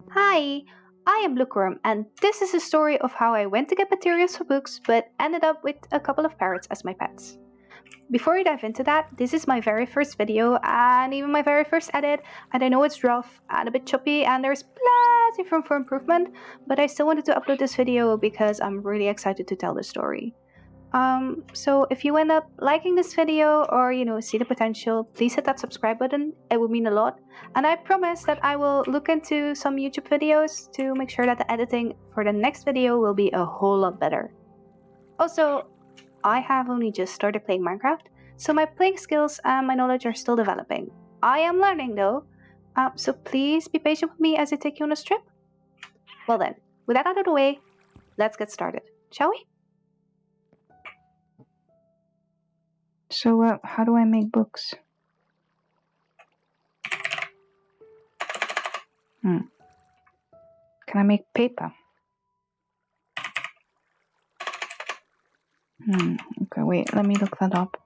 Hi, I am Bluekwyrm, and this is a story of how I went to get materials for books but ended up with a couple of parrots as my pets. Before we dive into that, this is my very first video and even my very first edit, and I know it's rough and a bit choppy and there's plenty of room for improvement, but I still wanted to upload this video because I'm really excited to tell the story. So if you end up liking this video or see the potential, please hit that subscribe button. It would mean a lot. And I promise that I will look into some YouTube videos to make sure that the editing for the next video will be a whole lot better. Also, I have only just started playing Minecraft, so my playing skills and my knowledge are still developing. I am learning though, so please be patient with me as I take you on a trip. Well then, with that out of the way, let's get started, shall we? So, how do I make books? Can I make paper? Okay, wait, let me look that up.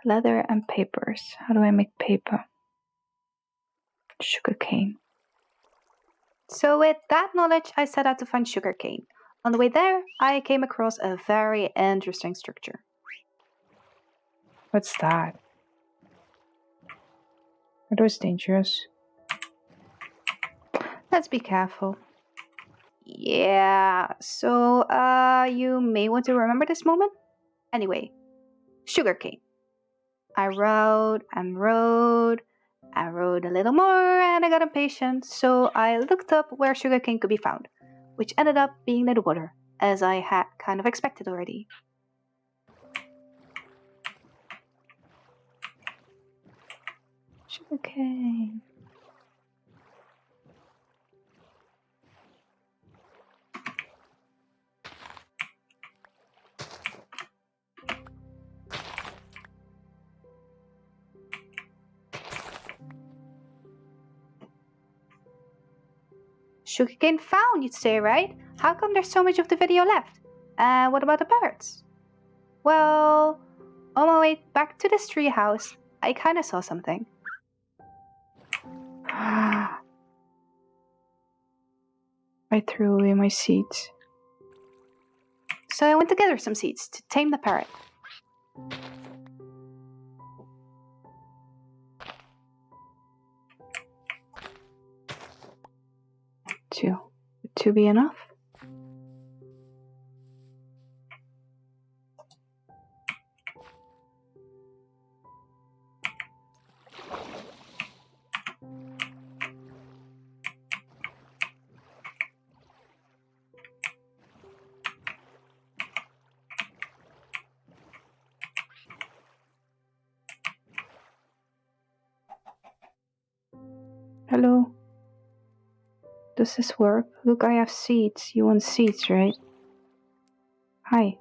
Leather and papers. How do I make paper? Sugarcane. So with that knowledge, I set out to find sugarcane. On the way there, I came across a very interesting structure. What's that? Are those dangerous? Let's be careful. Yeah, so you may want to remember this moment. Anyway, sugarcane. I rode and rode and rode a little more and I got impatient, so I looked up where sugarcane could be found, which ended up being near the water, as I had kind of expected already. Sugarcane. Sugarcane found, you'd say, right? How come there's so much of the video left? And what about the parrots? Well, on my way back to this tree house, I kinda saw something. I threw away my seeds. So I went to gather some seeds to tame the parrot. Would two be enough? Hello. Does this work? Look, I have seeds. You want seeds, right? Hi.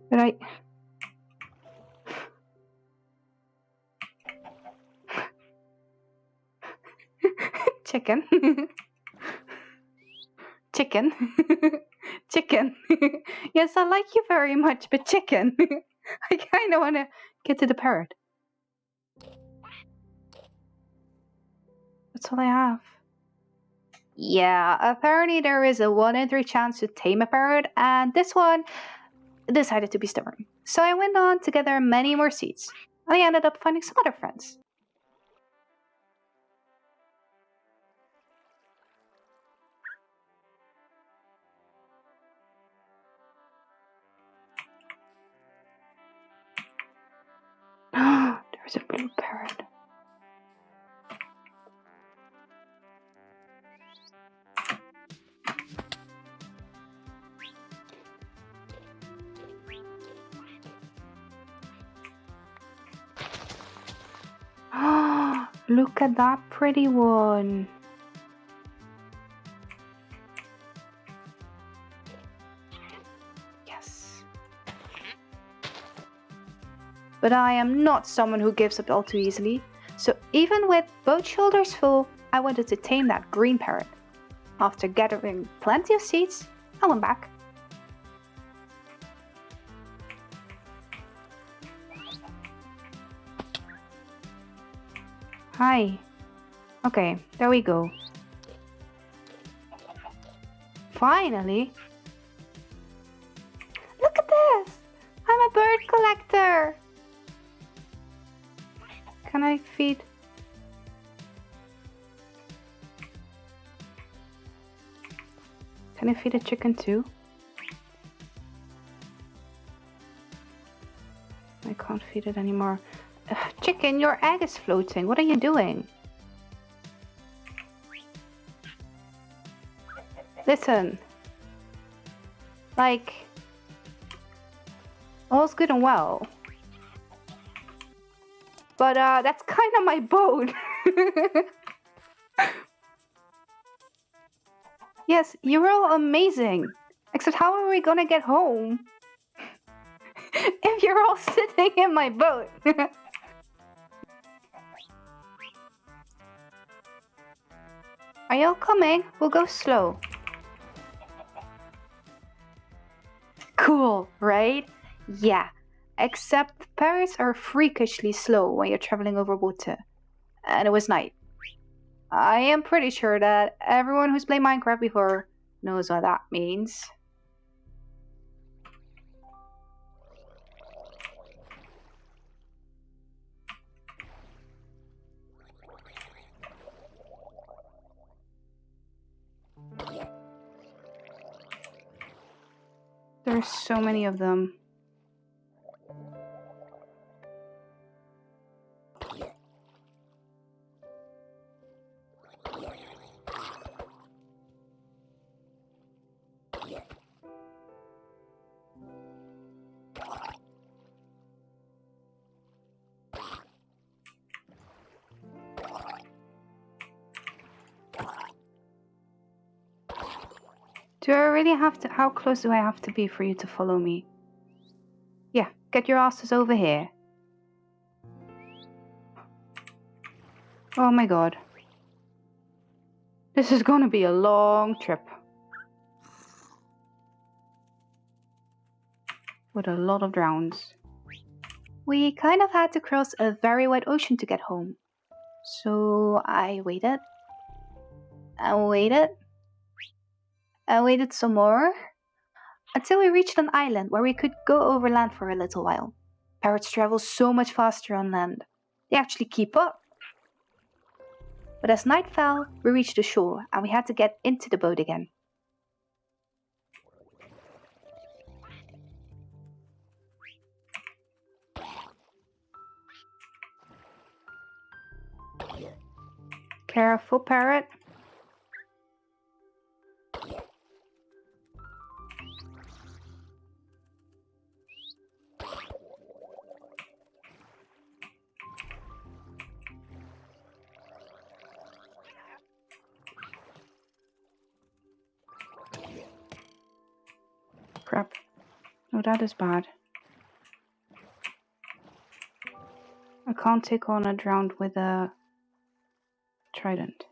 But I... Chicken. Chicken. Chicken. Yes, I like you very much, but chicken. I kind of want to get to the parrot. That's all I have. Yeah, apparently there is a 1 in 3 chance to tame a parrot, and this one decided to be stubborn. So I went on to gather many more seeds. I ended up finding some other friends. There's a blue parrot. Look at that pretty one. Yes. But I am not someone who gives up all too easily. So even with both shoulders full, I wanted to tame that green parrot. After gathering plenty of seeds, I went back. Hi. Okay, there we go. Finally. Look at this! I'm a bird collector! Can I feed? Can I feed a chicken too? I can't feed it anymore. Ugh, chicken, your egg is floating. What are you doing? Listen. Like, all's good and well. But that's kind of my boat. Yes, you're all amazing. Except how are we gonna get home? If you're all sitting in my boat. Are you all coming? We'll go slow. Cool, right? Yeah. Except parrots are freakishly slow when you're traveling over water. And it was night. I am pretty sure that everyone who's played Minecraft before knows what that means. There's so many of them. Do I really have to? How close do I have to be for you to follow me? Yeah, get your asses over here. Oh my god. This is gonna be a long trip. With a lot of drowns. We kind of had to cross a very wide ocean to get home. So I waited. And waited. And waited some more. Until we reached an island where we could go over land for a little while. Parrots travel so much faster on land. They actually keep up. But as night fell, we reached the shore and we had to get into the boat again. Careful, parrot. Crap. No, that is bad. I can't take on a drowned with a trident.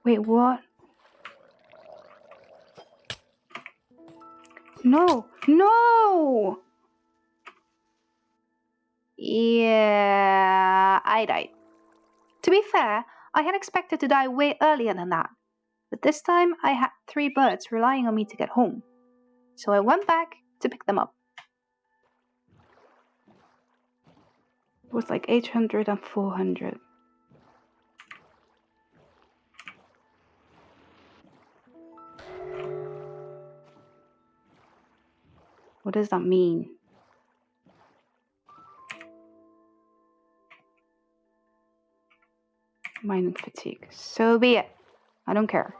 Wait, what? No! No! Yeah, I died. To be fair, I had expected to die way earlier than that. But this time I had 3 birds relying on me to get home. So I went back to pick them up. It was like 800 and 400. What does that mean? Mining fatigue. So be it. I don't care.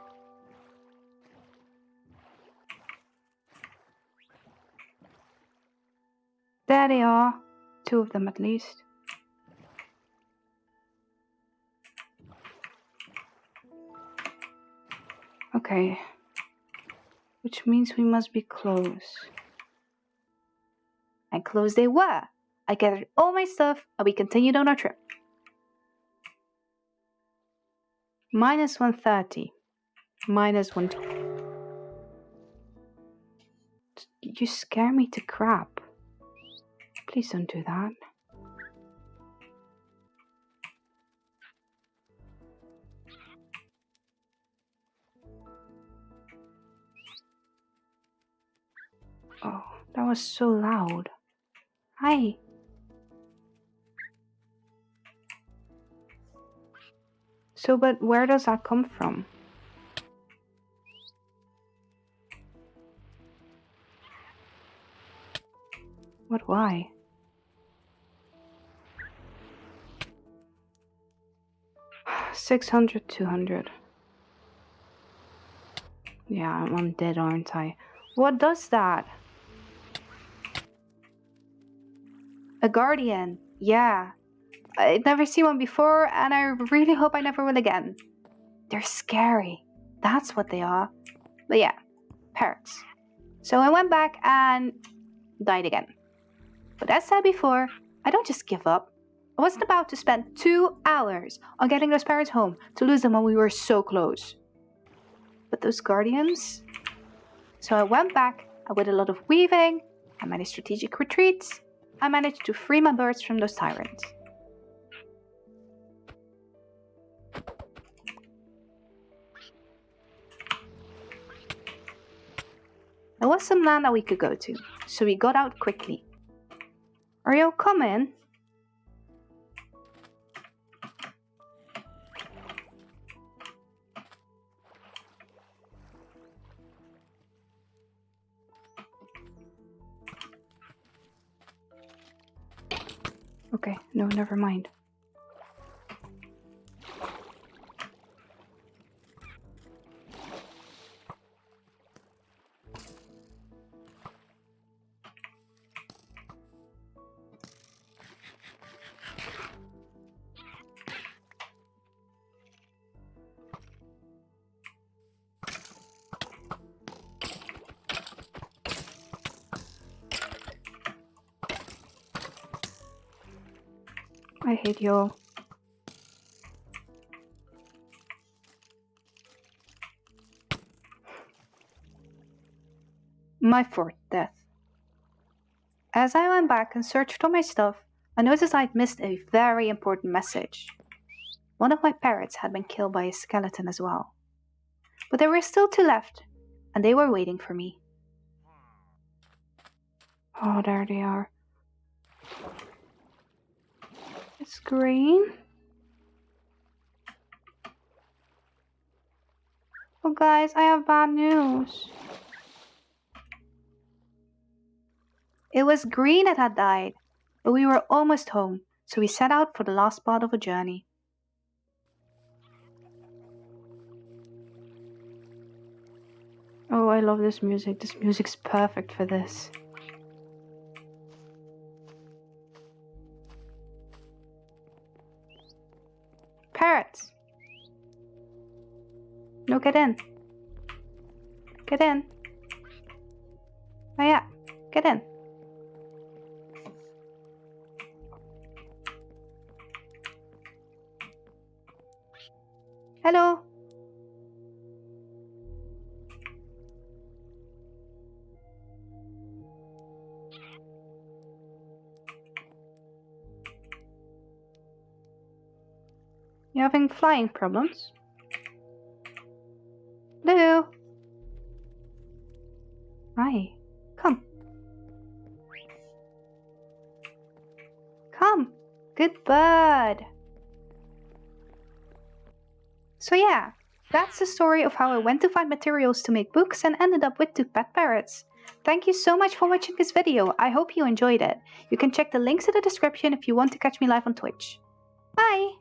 There they are. 2 of them at least. Okay. Which means we must be close. And close they were. I gathered all my stuff and we continued on our trip. Minus 130. Minus 120. You scare me to crap. Please don't do that. Oh, that was so loud. Hi. So, but where does that come from? What, why? $600, $200. Yeah, I'm dead, aren't I? What does that? A guardian. Yeah. I'd never seen one before, and I really hope I never will again. They're scary. That's what they are. But yeah, parrots. So I went back and died again. But as said before, I don't just give up. I wasn't about to spend 2 hours on getting those parrots home to lose them when we were so close. But those guardians? So I went back, and with a lot of weaving and many strategic retreats, I managed to free my birds from those tyrants. There was some land that we could go to, so we got out quickly. Are you all coming? Okay, no, never mind. I hate you all. My fourth death. As I went back and searched for my stuff, I noticed I'd missed a very important message. One of my parrots had been killed by a skeleton as well. But there were still 2 left, and they were waiting for me. Oh, there they are. It's green. Oh guys, I have bad news. It was green that had died, but we were almost home, so we set out for the last part of our journey. Oh, I love this music. This music's perfect for this. Parrots! No, get in. Get in. Oh yeah, get in. Hello. You having flying problems? Blue. Hi. Come. Come. Good bird. So yeah, that's the story of how I went to find materials to make books and ended up with 2 pet parrots. Thank you so much for watching this video. I hope you enjoyed it. You can check the links in the description if you want to catch me live on Twitch. Bye!